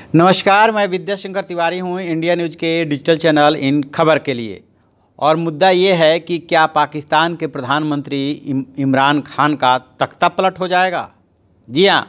नमस्कार, मैं विद्याशंकर तिवारी हूँ इंडिया न्यूज़ के डिजिटल चैनल इन खबर के लिए। और मुद्दा ये है कि क्या पाकिस्तान के प्रधानमंत्री इमरान खान का तख्ता पलट हो जाएगा। जी हाँ,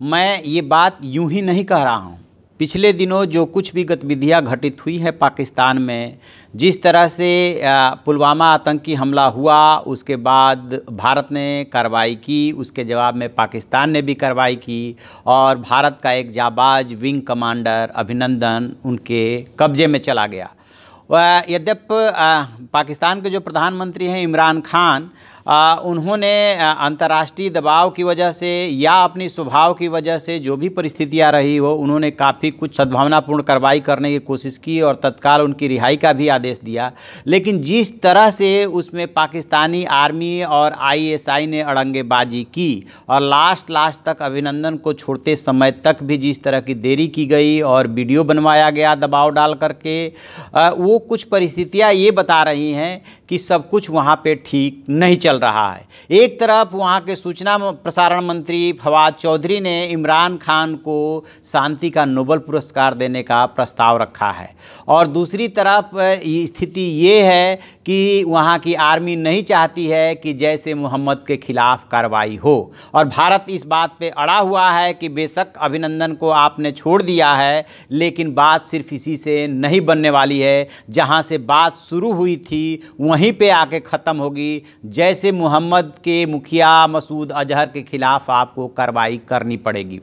मैं ये बात यूं ही नहीं कह रहा हूँ। पिछले दिनों जो कुछ भी गतिविधियाँ घटित हुई है पाकिस्तान में, जिस तरह से पुलवामा आतंकी हमला हुआ, उसके बाद भारत ने कार्रवाई की, उसके जवाब में पाकिस्तान ने भी कार्रवाई की और भारत का एक जाबाज विंग कमांडर अभिनंदन उनके कब्जे में चला गया। यद्यपि पाकिस्तान के जो प्रधानमंत्री हैं इमरान खान, उन्होंने अंतर्राष्ट्रीय दबाव की वजह से या अपनी स्वभाव की वजह से जो भी परिस्थितियां रही हो, उन्होंने काफ़ी कुछ सद्भावनापूर्ण कार्रवाई करने की कोशिश की और तत्काल उनकी रिहाई का भी आदेश दिया। लेकिन जिस तरह से उसमें पाकिस्तानी आर्मी और आईएसआई ने अड़ंगेबाजी की और लास्ट तक अभिनंदन को छोड़ते समय तक भी जिस तरह की देरी की गई और वीडियो बनवाया गया दबाव डाल करके, वो कुछ परिस्थितियाँ ये बता रही हैं कि सब कुछ वहाँ पे ठीक नहीं चल रहा है। एक तरफ वहाँ के सूचना प्रसारण मंत्री फवाद चौधरी ने इमरान खान को शांति का नोबेल पुरस्कार देने का प्रस्ताव रखा है और दूसरी तरफ स्थिति ये है कि वहाँ की आर्मी नहीं चाहती है कि जैश ए मोहम्मद के खिलाफ कार्रवाई हो। और भारत इस बात पे अड़ा हुआ है कि बेशक अभिनंदन को आपने छोड़ दिया है, लेकिन बात सिर्फ इसी से नहीं बनने वाली है। जहाँ से बात शुरू हुई थी वहीं पे आके ख़त्म होगी। जैश ए मोहम्मद के मुखिया मसूद अजहर के खिलाफ आपको कार्रवाई करनी पड़ेगी।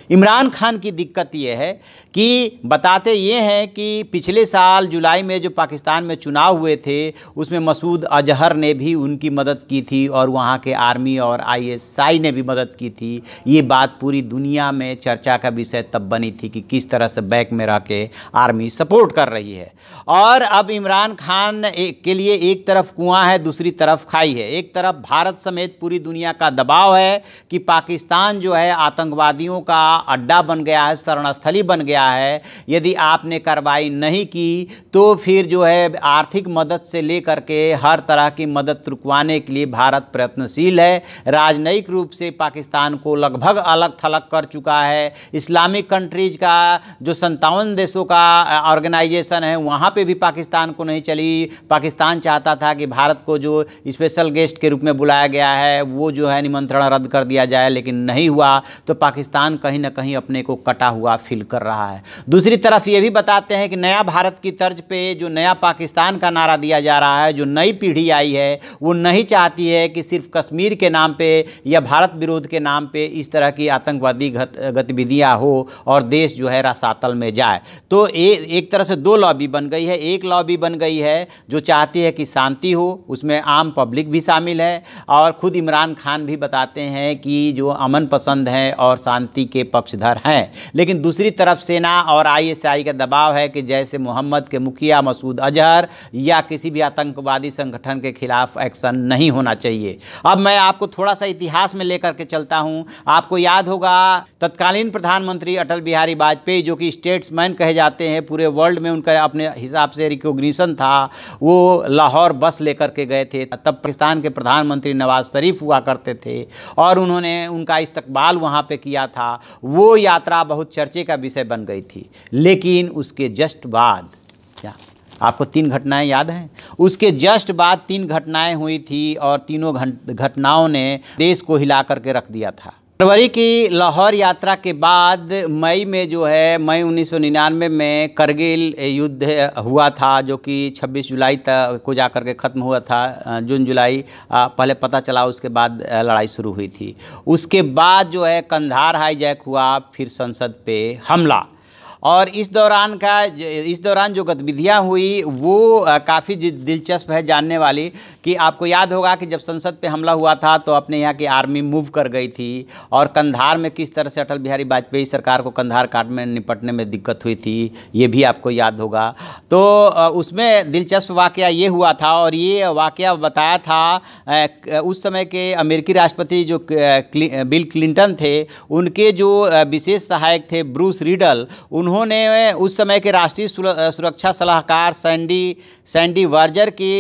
इमरान खान की दिक्कत ये है कि बताते ये हैं कि पिछले साल जुलाई में जो पाकिस्तान में चुनाव हुए थे, उसमें मसूद अजहर ने भी उनकी मदद की थी और वहाँ के आर्मी और आईएसआई ने भी मदद की थी। ये बात पूरी दुनिया में चर्चा का विषय तब बनी थी कि किस तरह से बैक में रह के आर्मी सपोर्ट कर रही है। और अब इमरान खान के लिए एक तरफ कुआं है, दूसरी तरफ खाई है। एक तरफ भारत समेत पूरी दुनिया का दबाव है कि पाकिस्तान जो है आतंकवादियों का अड्डा बन गया है, शरणस्थली बन गया है। यदि आपने कार्रवाई नहीं की तो फिर जो है आर्थिक मदद से लेकर के हर तरह की मदद रुकवाने के लिए भारत प्रयत्नशील है। राजनयिक रूप से पाकिस्तान को लगभग अलग थलग कर चुका है। इस्लामिक कंट्रीज का जो 57 देशों का ऑर्गेनाइजेशन है, वहाँ पे भी पाकिस्तान को नहीं चली। पाकिस्तान चाहता था कि भारत को जो स्पेशल गेस्ट के रूप में बुलाया गया है वो जो है निमंत्रण रद्द कर दिया जाए, लेकिन नहीं हुआ। तो पाकिस्तान कहीं ना कहीं अपने को कटा हुआ फील कर रहा है। दूसरी तरफ ये भी बताते हैं कि नया भारत की तर्ज पे जो नया पाकिस्तान का नारा दिया जा रहा है, जो नई पीढ़ी आई है, वो नहीं चाहती है कि सिर्फ कश्मीर के नाम पे या भारत विरोध के नाम पे इस तरह की आतंकवादी गतिविधियां हो और देश जो है रसातल में जाए। तो एक तरह से दो लॉबी बन गई है। एक लॉबी बन गई है जो चाहती है कि शांति हो, उसमें आम पब्लिक भी शामिल है और खुद इमरान खान भी बताते हैं कि जो अमन पसंद हैं और शांति के पक्षधर हैं। लेकिन दूसरी तरफ सेना और आईएसआई का दबाव है कि जैसे मोहम्मद के मुखिया मसूद अजहर या किसी भी आतंकवादी संगठन के खिलाफ एक्शन नहीं होना चाहिए। अब मैं आपको थोड़ा सा इतिहास में लेकर के चलता हूं। आपको याद होगा तत्कालीन प्रधानमंत्री अटल बिहारी वाजपेयी, जो कि स्टेट्समैन कहे जाते हैं, पूरे वर्ल्ड में उनका अपने हिसाब से रिकॉग्निशन था, वो लाहौर बस लेकर के गए थे। तब पाकिस्तान के प्रधानमंत्री नवाज शरीफ हुआ करते थे और उन्होंने उनका इस्तकबाल वहाँ पे किया था। वो यात्रा बहुत चर्चे का विषय बन गई थी। लेकिन उसके जस्ट बाद, क्या आपको 3 घटनाएं याद हैं? उसके जस्ट बाद 3 घटनाएं हुई थी और तीनों घटनाओं ने देश को हिला करके रख दिया था। फरवरी की लाहौर यात्रा के बाद मई में जो है, मई 1999 में करगिल युद्ध हुआ था, जो कि 26 जुलाई तक को जाकर के ख़त्म हुआ था। जून जुलाई पहले पता चला, उसके बाद लड़ाई शुरू हुई थी। उसके बाद जो है कंधार हाईजैक हुआ, फिर संसद पे हमला। और इस दौरान जो गतिविधियाँ हुई वो काफ़ी दिलचस्प है जानने वाली। कि आपको याद होगा कि जब संसद पे हमला हुआ था तो अपने यहाँ की आर्मी मूव कर गई थी और कंधार में किस तरह से अटल बिहारी वाजपेयी सरकार को कंधार कांड में निपटने में दिक्कत हुई थी, ये भी आपको याद होगा। तो उसमें दिलचस्प वाक़या ये हुआ था और ये वाक़या बताया था उस समय के अमेरिकी राष्ट्रपति जो बिल क्लिंटन थे, उनके जो विशेष सहायक थे ब्रूस रिडल, उन्होंने उस समय के राष्ट्रीय सुरक्षा सलाहकार सैंडी वर्जर की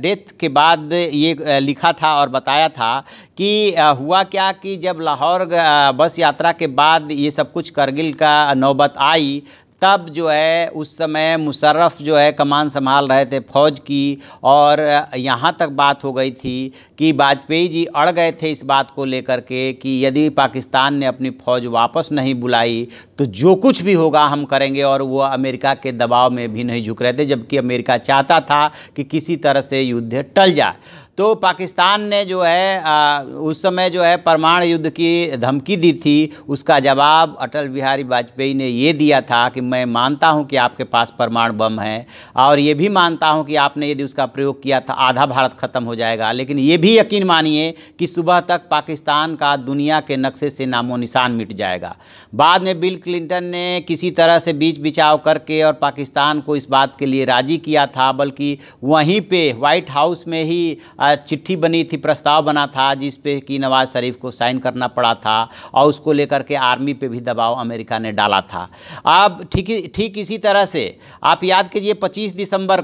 डेथ के बाद ये लिखा था और बताया था कि हुआ क्या कि जब लाहौर बस यात्रा के बाद ये सब कुछ करगिल का नौबत आई, तब जो है उस समय मुशर्रफ जो है कमान संभाल रहे थे फ़ौज की, और यहाँ तक बात हो गई थी कि वाजपेयी जी अड़ गए थे इस बात को लेकर के कि यदि पाकिस्तान ने अपनी फ़ौज वापस नहीं बुलाई तो जो कुछ भी होगा हम करेंगे, और वो अमेरिका के दबाव में भी नहीं झुक रहे थे, जबकि अमेरिका चाहता था कि किसी तरह से युद्ध टल जाए। तो पाकिस्तान ने जो है उस समय जो है परमाणु युद्ध की धमकी दी थी। उसका जवाब अटल बिहारी वाजपेयी ने ये दिया था कि मैं मानता हूं कि आपके पास परमाणु बम है, और ये भी मानता हूं कि आपने यदि उसका प्रयोग किया था आधा भारत ख़त्म हो जाएगा, लेकिन ये भी यकीन मानिए कि सुबह तक पाकिस्तान का दुनिया के नक्शे से नामो निशान मिट जाएगा। बाद में बिल क्लिंटन ने किसी तरह से बीच बिचाव करके और पाकिस्तान को इस बात के लिए राज़ी किया था, बल्कि वहीं पर व्हाइट हाउस में ही चिट्ठी बनी थी, प्रस्ताव बना था जिस पे कि नवाज शरीफ को साइन करना पड़ा था, और उसको लेकर के आर्मी पे भी दबाव अमेरिका ने डाला था। अब ठीक इसी तरह से आप याद कीजिए 25 दिसंबर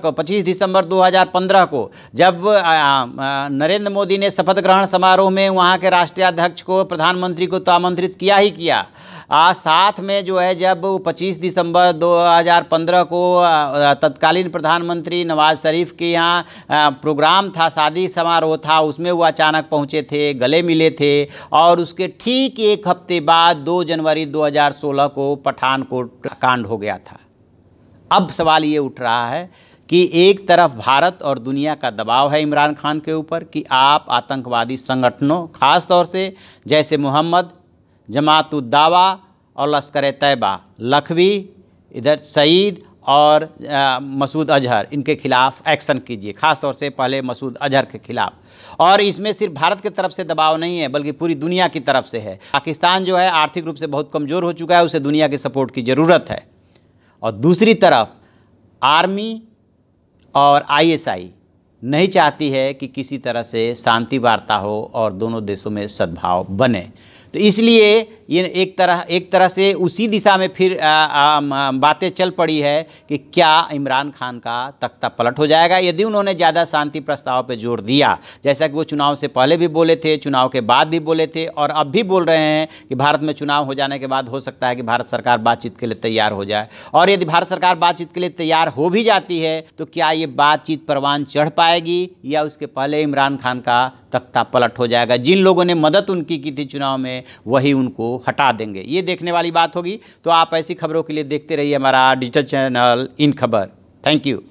2015 को जब नरेंद्र मोदी ने शपथ ग्रहण समारोह में वहाँ के राष्ट्रीय अध्यक्ष को, प्रधानमंत्री को तो आमंत्रित किया ही किया, साथ में जो है जब 25 दिसंबर 2015 को तत्कालीन प्रधानमंत्री नवाज शरीफ के यहाँ प्रोग्राम था, शादी समारोह था, उसमें वो अचानक पहुँचे थे, गले मिले थे, और उसके ठीक एक हफ्ते बाद 2 जनवरी 2016 को पठानकोट कांड हो गया था। अब सवाल ये उठ रहा है कि एक तरफ भारत और दुनिया का दबाव है इमरान खान के ऊपर कि आप आतंकवादी संगठनों, ख़ास तौर से जैसे मोहम्मद, जमात उद दावा और लश्कर तैयबा, लखवी, इधर सईद और मसूद अजहर, इनके खिलाफ एक्शन कीजिए, ख़ास तौर से पहले मसूद अजहर के खिलाफ। और इसमें सिर्फ भारत की तरफ से दबाव नहीं है बल्कि पूरी दुनिया की तरफ से है। पाकिस्तान जो है आर्थिक रूप से बहुत कमज़ोर हो चुका है, उसे दुनिया के सपोर्ट की ज़रूरत है। और दूसरी तरफ आर्मी और आईएसआई नहीं चाहती है कि किसी तरह से शांति वार्ता हो और दोनों देशों में सद्भाव बने। तो इसलिए ये एक तरह से उसी दिशा में फिर बातें चल पड़ी है कि क्या इमरान खान का तख्ता पलट हो जाएगा यदि उन्होंने ज़्यादा शांति प्रस्ताव पर जोर दिया, जैसा कि वो चुनाव से पहले भी बोले थे, चुनाव के बाद भी बोले थे, और अब भी बोल रहे हैं कि भारत में चुनाव हो जाने के बाद हो सकता है कि भारत सरकार बातचीत के लिए तैयार हो जाए। और यदि भारत सरकार बातचीत के लिए तैयार हो भी जाती है तो क्या ये बातचीत परवान चढ़ पाएगी या उसके पहले इमरान खान का तख्ता पलट हो जाएगा? जिन लोगों ने मदद उनकी की थी चुनाव में वही उनको हटा देंगे। ये देखने वाली बात होगी। तो आप ऐसी खबरों के लिए देखते रहिए हमारा डिजिटल चैनल इन खबर। Thank you.